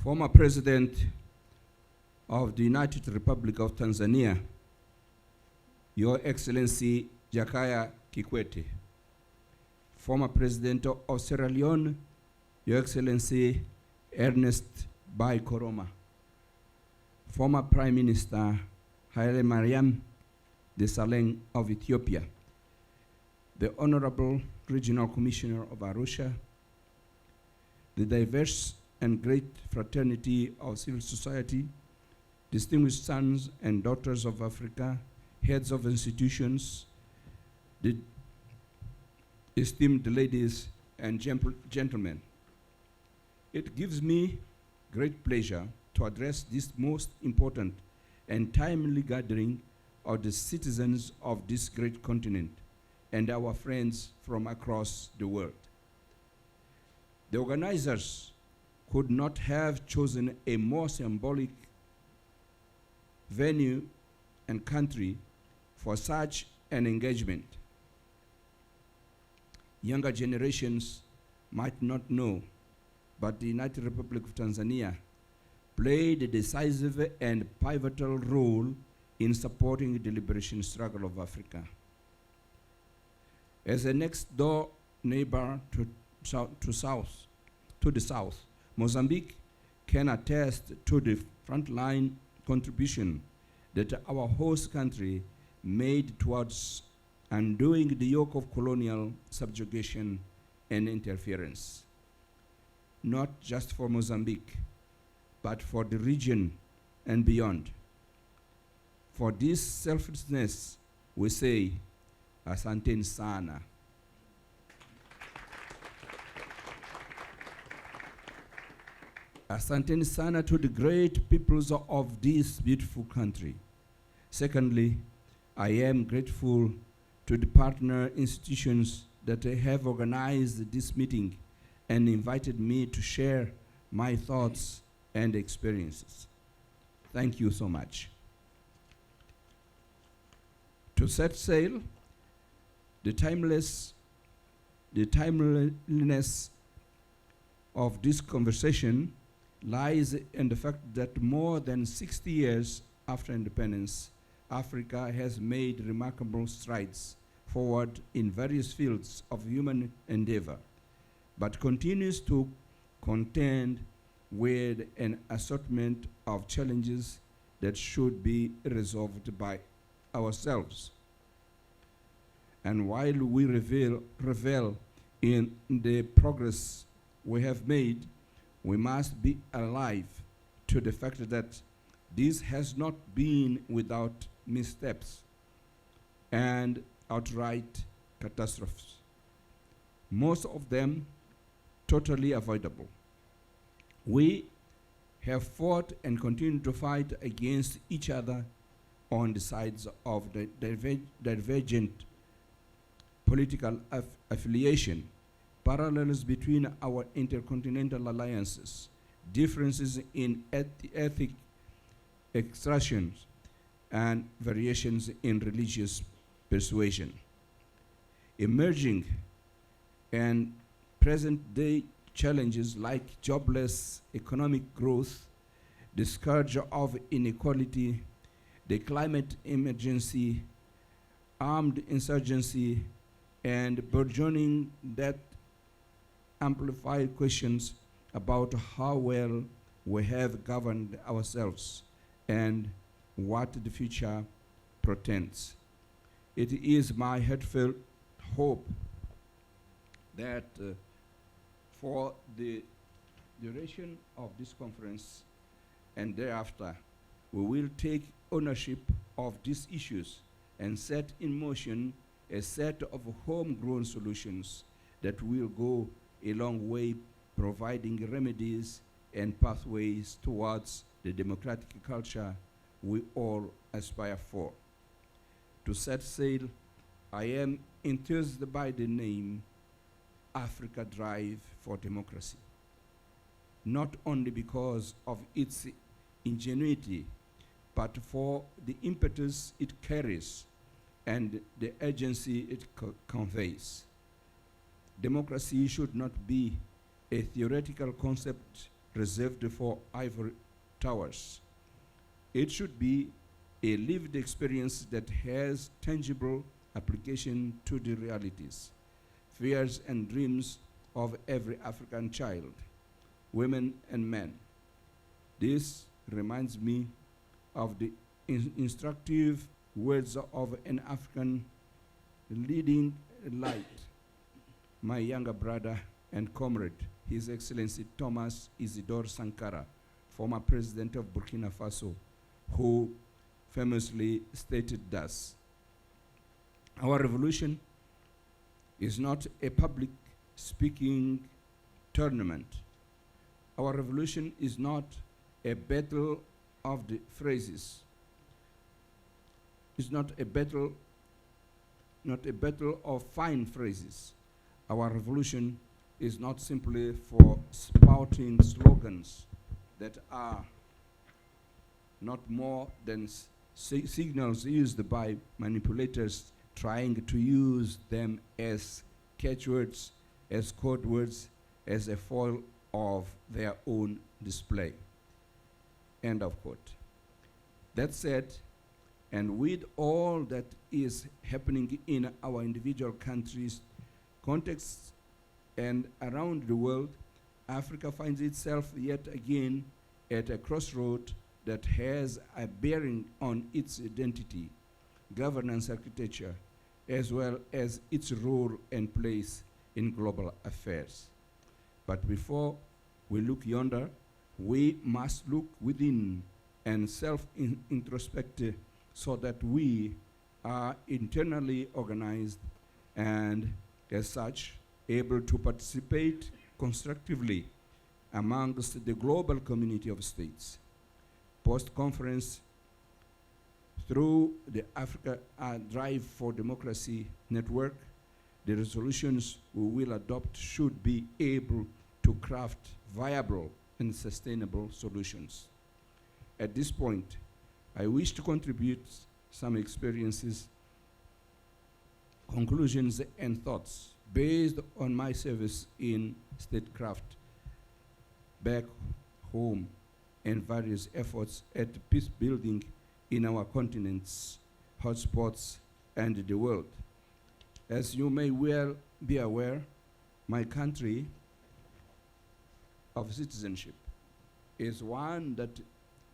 former President of the United Republic of Tanzania, Your Excellency Jakaya Kikwete, former President of Sierra Leone, Your Excellency Ernest Bai Koroma, former Prime Minister Haile Mariam Desalegn of Ethiopia, the Honorable Regional Commissioner of Arusha, the diverse and great fraternity of civil society, distinguished sons and daughters of Africa, heads of institutions, the esteemed ladies and gentlemen. It gives me great pleasure to address this most important and timely gathering of the citizens of this great continent and our friends from across the world. The organizers could not have chosen a more symbolic venue and country for such an engagement. Younger generations might not know, but the United Republic of Tanzania played a decisive and pivotal role in supporting the liberation struggle of Africa. As a next-door neighbor to the south, Mozambique can attest to the frontline contribution that our host country made towards undoing the yoke of colonial subjugation and interference, not just for Mozambique, but for the region and beyond. For this selflessness, we say, Asanteni sana. Asanteni sana to the great peoples of this beautiful country. Secondly, I am grateful to the partner institutions that have organized this meeting and invited me to share my thoughts and experiences. Thank you so much. To set sail, the timeliness of this conversation lies in the fact that more than 60 years after independence, Africa has made remarkable strides forward in various fields of human endeavor, but continues to contend with an assortment of challenges that should be resolved by ourselves. And while we revel in the progress we have made, we must be alive to the fact that this has not been without missteps and outright catastrophes, most of them totally avoidable. We have fought and continue to fight against each other on the sides of the divergent political affiliation, parallels between our intercontinental alliances, differences in ethnic expressions, and variations in religious persuasion. Emerging and present-day challenges like jobless economic growth, the scourge of inequality, the climate emergency, armed insurgency, and burgeoning that amplify questions about how well we have governed ourselves and what the future portends. It is my heartfelt hope that for the duration of this conference and thereafter, we will take ownership of these issues and set in motion a set of homegrown solutions that will go a long way providing remedies and pathways towards the democratic culture we all aspire for. To set sail, I am enthused by the name Africa Drive for Democracy, not only because of its ingenuity, but for the impetus it carries and the urgency it conveys. Democracy should not be a theoretical concept reserved for ivory towers. It should be a lived experience that has tangible application to the realities, fears and dreams of every African child, women and men. This reminds me of the instructive words of an African leading light, my younger brother and comrade, His Excellency Thomas Isidore Sankara, former president of Burkina Faso, who famously stated thus: "Our revolution is not a public speaking tournament. Our revolution is not a battle of the phrases. It's not a battle of fine phrases. Our revolution is not simply for spouting slogans that are not more than signals used by manipulators trying to use them as catchwords, as code words, as a foil of their own display." End of quote. That said, and with all that is happening in our individual countries, contexts, and around the world, Africa finds itself yet again at a crossroad that has a bearing on its identity, governance architecture, as well as its role and place in global affairs. But before we look yonder, we must look within and self-introspect so that we are internally organized and, as such, able to participate constructively amongst the global community of states. Post-conference, through the Africa Drive for Democracy network, the resolutions we will adopt should be able to craft viable and sustainable solutions. At this point, I wish to contribute some experiences, conclusions, and thoughts based on my service in statecraft back home and various efforts at peace building in our continent's hotspots and the world. As you may well be aware, my country of citizenship is one that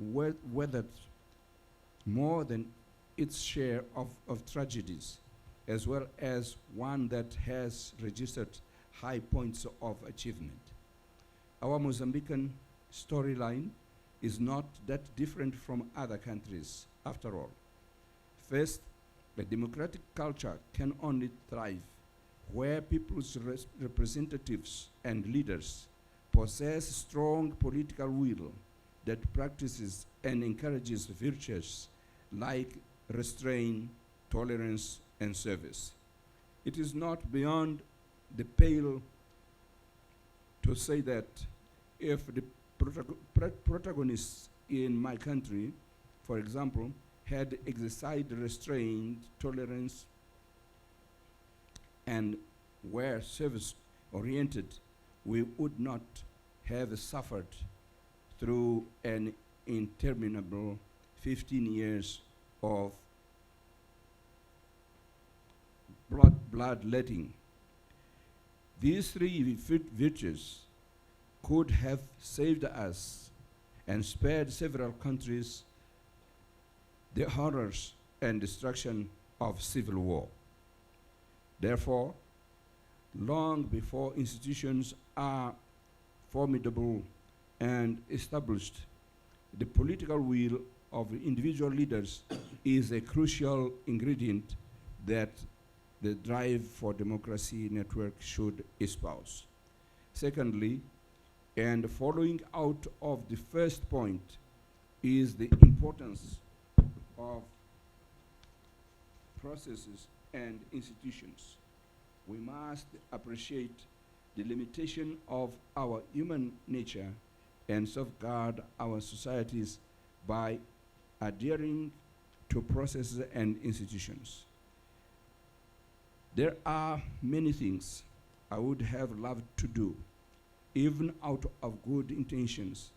weathered more than its share of tragedies, as well as one that has registered high points of achievement. Our Mozambican storyline is not that different from other countries, after all. First, a democratic culture can only thrive where people's representatives and leaders possess strong political will that practices and encourages virtues like restraint, tolerance, and service. It is not beyond the pale to say that if the protagonists in my country, for example, had exercised restraint, tolerance, and were service-oriented, we would not have suffered through an interminable 15 years of bloodletting. These three virtues could have saved us and spared several countries the horrors and destruction of civil war. Therefore, long before institutions are formidable and established, the political will of individual leaders is a crucial ingredient that the Drive for Democracy network should espouse. Secondly, and following out of the first point, is the importance of processes and institutions. We must appreciate the limitation of our human nature and safeguard our societies by adhering to processes and institutions. There are many things I would have loved to do, even out of good intentions,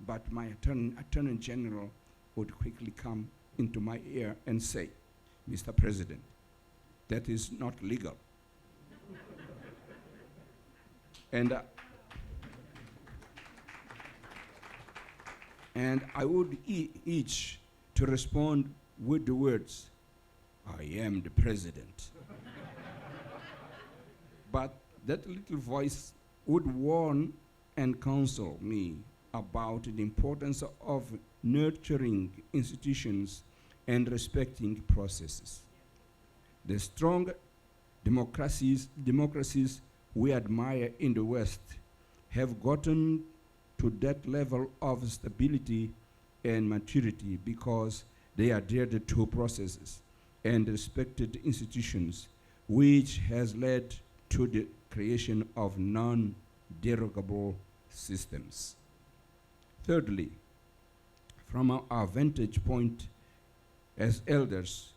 but my Attorney General would quickly come into my ear and say, Mr. President, that is not legal. And I would each to respond with the words, I am the president. But that little voice would warn and counsel me about the importance of nurturing institutions and respecting processes. The strong democracies we admire in the West have gotten to that level of stability and maturity because they adhered to processes and respected institutions, which has led to the creation of non-derogable systems. Thirdly, from our vantage point as elders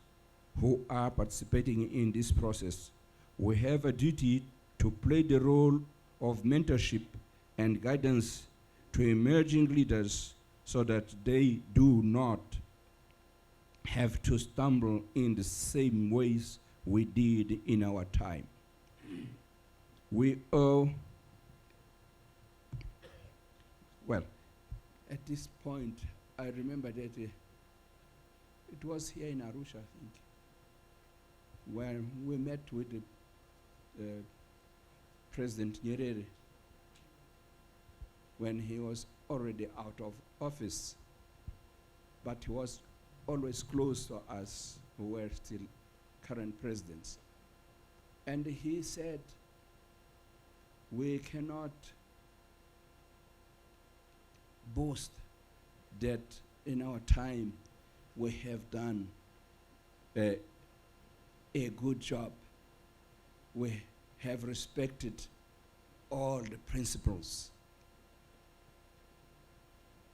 who are participating in this process, we have a duty to play the role of mentorship and guidance to emerging leaders so that they do not have to stumble in the same ways we did in our time. We owe, well, at this point, I remember that it was here in Arusha, I think, where we met with President Nyerere when he was already out of office, but he was always close to us who were still current presidents. And he said, we cannot boast that in our time we have done a good job. We have respected all the principles.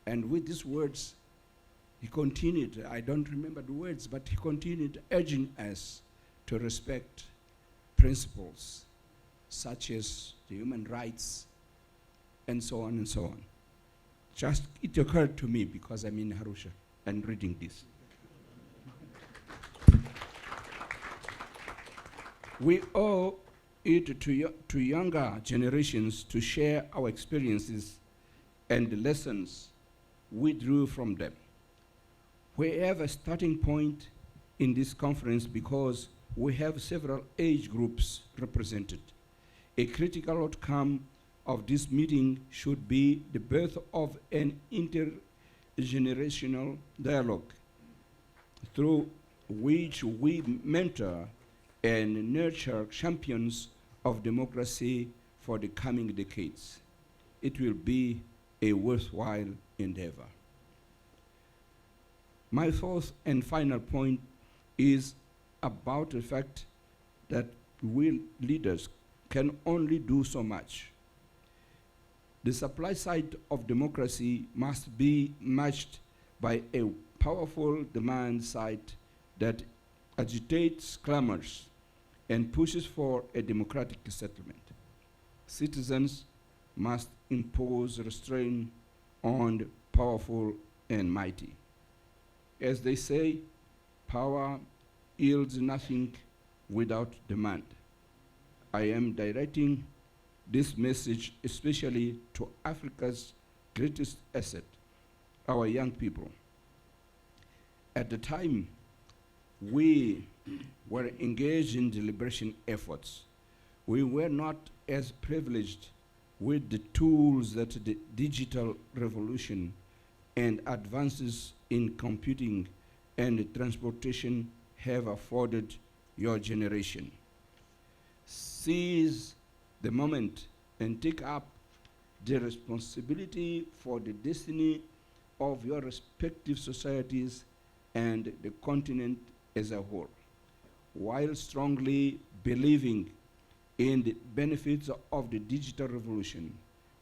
And with these words, he continued, I don't remember the words, but he continued urging us to respect principles such as the human rights and so on and so on. Just, it occurred to me because I'm in Arusha and reading this. We owe it to younger generations to share our experiences and the lessons we drew from them. We have a starting point in this conference because we have several age groups represented. A critical outcome of this meeting should be the birth of an intergenerational dialogue through which we mentor and nurture champions of democracy for the coming decades. It will be a worthwhile endeavor. My fourth and final point is about the fact that we leaders can only do so much. The supply side of democracy must be matched by a powerful demand side that agitates, clamors, and pushes for a democratic settlement. Citizens must impose restraint on the powerful and mighty. As they say, power yields nothing without demand. I am directing this message especially to Africa's greatest asset, our young people. At the time we were engaged in deliberation efforts, we were not as privileged with the tools that the digital revolution and advances in computing and transportation have afforded your generation. Seize the moment and take up the responsibility for the destiny of your respective societies and the continent as a whole, while strongly believing in the benefits of the digital revolution.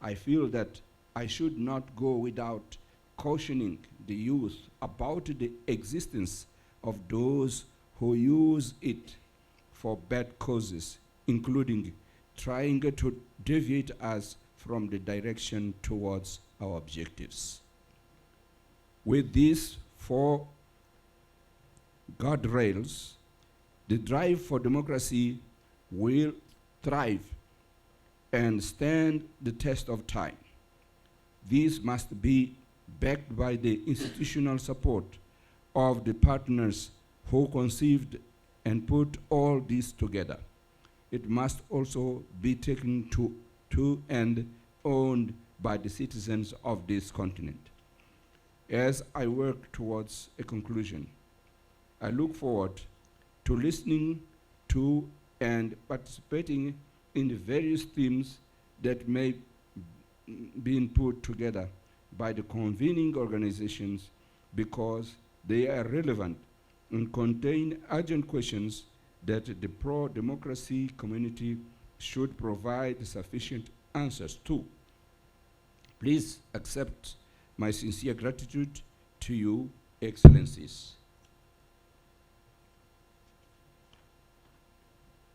I feel that I should not go without cautioning the youth about the existence of those who use it for bad causes, including trying to deviate us from the direction towards our objectives. With these four guardrails, the drive for democracy will thrive and stand the test of time. This must be backed by the institutional support of the partners who conceived and put all this together. It must also be taken to and owned by the citizens of this continent. As I work towards a conclusion, I look forward to listening to and participating in the various themes that may be put together by the convening organizations, because they are relevant and contain urgent questions that the pro-democracy community should provide sufficient answers to. Please accept my sincere gratitude to you, Excellencies.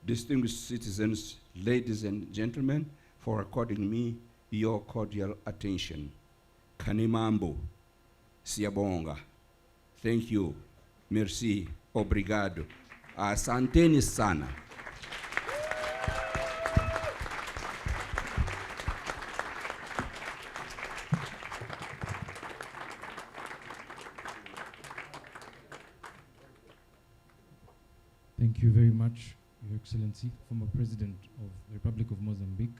Distinguished citizens, ladies and gentlemen, for according me your cordial attention. Kanimambo, Siabonga. Thank you. Merci. Obrigado. Asanteni sana. Thank you very much, Your Excellency, former President of the Republic of Mozambique.